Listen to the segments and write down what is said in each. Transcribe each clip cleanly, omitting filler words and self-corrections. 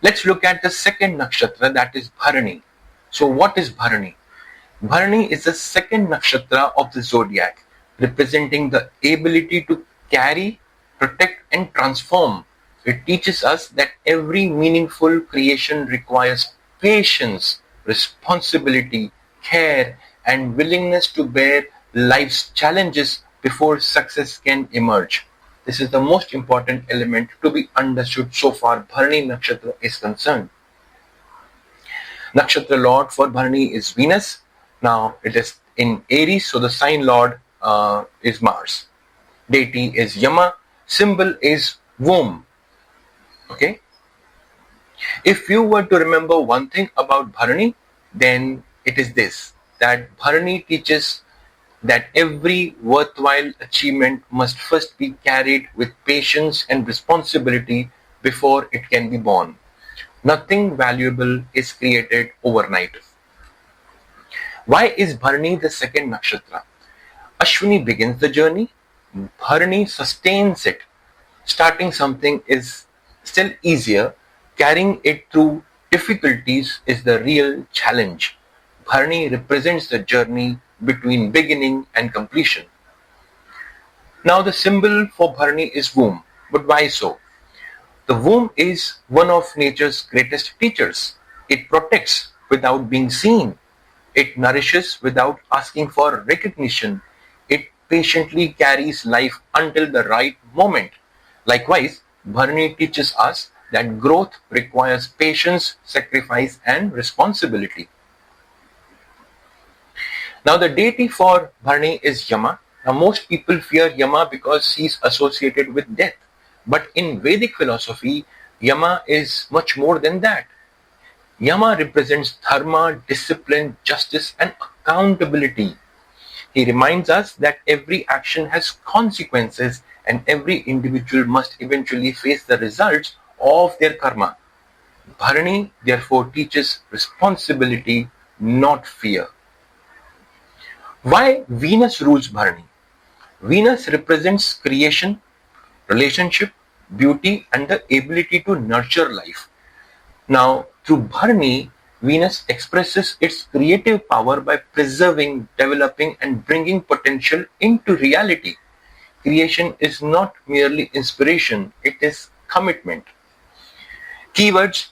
Let's look at the second nakshatra, that is Bharani. So what is Bharani? Bharani is the second nakshatra of the zodiac, representing the ability to carry, protect and transform. It teaches us that every meaningful creation requires patience, responsibility, care and willingness to bear life's challenges before success can emerge. This is the most important element to be understood so far Bharani Nakshatra is concerned. Nakshatra Lord for Bharani is Venus. Now it is in Aries, so the sign Lord is Mars. Deity is Yama. Symbol is womb. Okay. If you were to remember one thing about Bharani, then it is this, that Bharani teaches that every worthwhile achievement must first be carried with patience and responsibility before it can be born. Nothing valuable is created overnight. Why is Bharani the second nakshatra? Ashwini begins the journey, Bharani sustains it. Starting something is still easier, carrying it through difficulties is the real challenge. Bharani represents the journey between beginning and completion. Now the symbol for Bharani is womb, but why so? The womb is one of nature's greatest teachers. It protects without being seen. It nourishes without asking for recognition. It patiently carries life until the right moment. Likewise, Bharani teaches us that growth requires patience, sacrifice and responsibility. Now the deity for Bharani is Yama. Now most people fear Yama because he is associated with death. But in Vedic philosophy, Yama is much more than that. Yama represents dharma, discipline, justice and accountability. He reminds us that every action has consequences and every individual must eventually face the results of their karma. Bharani therefore teaches responsibility, not fear. Why Venus rules Bharani? Venus represents creation, relationship, beauty and the ability to nurture life. Now, through Bharani, Venus expresses its creative power by preserving, developing and bringing potential into reality. Creation is not merely inspiration, it is commitment. Keywords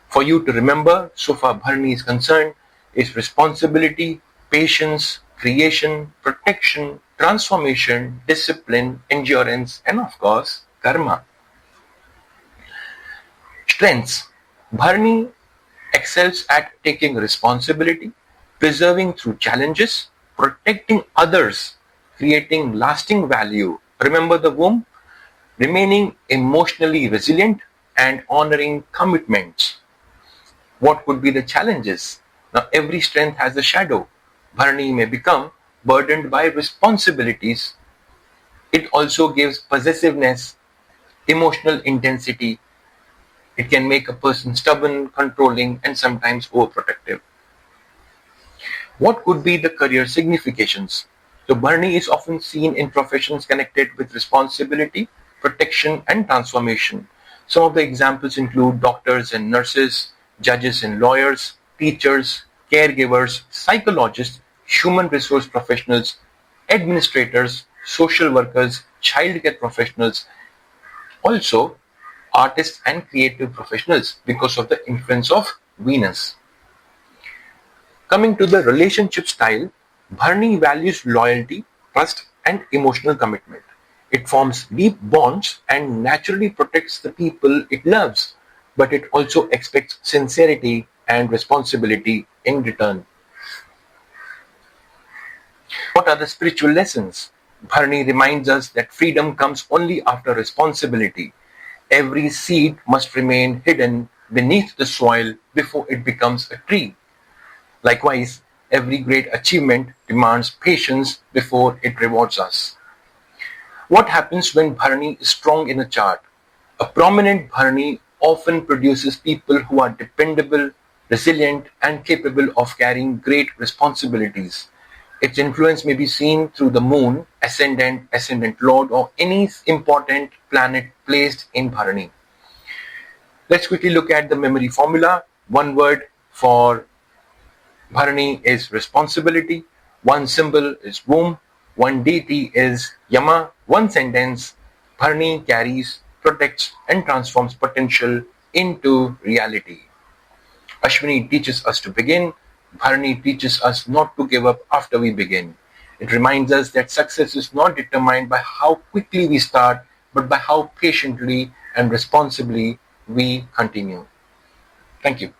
for you to remember so far Bharani is concerned is responsibility, patience, creation, protection, transformation, discipline, endurance and of course karma. Strengths. Bharani excels at taking responsibility, preserving through challenges, protecting others, creating lasting value. Remember the womb? Remaining emotionally resilient and honoring commitments. What could be the challenges? Now every strength has a shadow. Bharani may become burdened by responsibilities. It also gives possessiveness, emotional intensity. It can make a person stubborn, controlling, and sometimes overprotective. What could be the career significations? So Bharani is often seen in professions connected with responsibility, protection, and transformation. Some of the examples include doctors and nurses, judges and lawyers, teachers, caregivers, psychologists, human resource professionals, administrators, social workers, childcare professionals, also artists and creative professionals because of the influence of Venus. Coming to the relationship style, Bharani values loyalty, trust and emotional commitment. It forms deep bonds and naturally protects the people it loves, but it also expects sincerity and responsibility in return. What are the spiritual lessons? Bharani reminds us that freedom comes only after responsibility. Every seed must remain hidden beneath the soil before it becomes a tree. Likewise, every great achievement demands patience before it rewards us. What happens when Bharani is strong in a chart? A prominent Bharani often produces people who are dependable, resilient, and capable of carrying great responsibilities. Its influence may be seen through the moon, ascendant lord, or any important planet placed in Bharani. Let's quickly look at the memory formula. One word for Bharani is responsibility. One symbol is womb. One deity is Yama. One sentence, Bharani carries, protects, and transforms potential into reality. Ashwini teaches us to begin. Bharani teaches us not to give up after we begin. It reminds us that success is not determined by how quickly we start, but by how patiently and responsibly we continue. Thank you.